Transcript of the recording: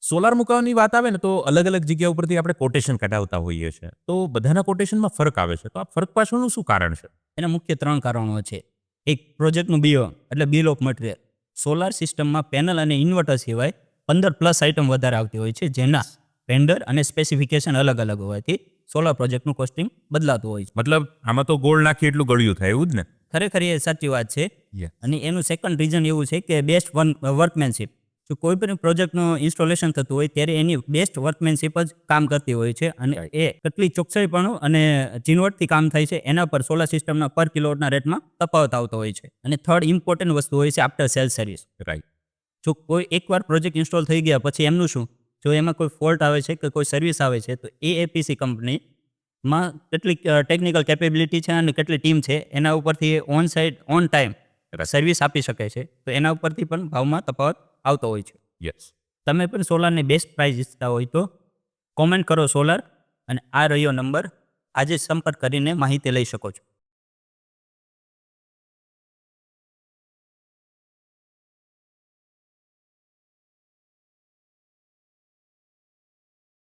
Solar મૂકવાની વાત આવે ને તો અલગ અલગ જગ્યા ઉપરથી આપણે કોટેશન કઢાવતા હોઈએ છીએ, તો બધાના કોટેશનમાં ફરક આવે છે. તો આ ફરક પાછળનું શું કારણ છે? એના મુખ્ય 3 કારણો છે. એક, પ્રોજેક્ટનું બીઓ એટલે બિલ ઓફ મટીરિયલ. સોલાર સિસ્ટમમાં પેનલ અને ઇન્વર્ટર સિવાય 15+ આઇટમ વધારે આવતી હોય છે, જેના વેન્ડર અને સ્પેસિફિકેશન અલગ અલગ હોવાથી સોલાર પ્રોજેક્ટનું કોસ્ટિંગ બદલાતું હોય છે. મતલબ આમાં તો ગોળ નાખી એટલું ગળ્યું થાય એવું જ ને? ખરેખર એ સાચી વાત છે. Yes. અને એનું સેકન્ડ રીઝન એવું છે કે બેસ્ટ વર્કમેનશીપ. જો કોઈ પણ પ્રોજેક્ટનું ઇન્સ્ટોલેશન થતું હોય ત્યારે એની બેસ્ટ વર્કમેનશીપ જ કામ કરતી હોય છે, અને એ કેટલી ચોકસાઈપણું અને ઝીણવટથી કામ થાય છે એના પર સોલાર સિસ્ટમના પર કિલોવોટના રેટમાં તફાવત આવતો હોય છે. અને થર્ડ ઇમ્પોર્ટન્ટ વસ્તુ હોય છે આફ્ટર સેલ સર્વિસ. રાઈટ. જો કોઈ એકવાર પ્રોજેક્ટ ઇન્સ્ટોલ થઈ ગયા પછી એમનું શું? જો એમાં કોઈ ફોલ્ટ આવે છે કે કોઈ સર્વિસ આવે છે તો એ એપીસી કંપનીમાં કેટલી ટેકનિકલ કેપેબિલિટી છે અને કેટલી ટીમ છે એના ઉપરથી on site on time service આપી શકે છે. તો એના ઉપરથી પણ ભાવમાં તફાવત આવતો હોય છે. યસ. તમે પણ સોલારની બેસ્ટ પ્રાઇસ ઈચ્છતા હોય તો કોમેન્ટ કરો સોલાર, અને આ રહ્યો નંબર, આજે સંપર્ક કરીને માહિતી લઈ શકો છો.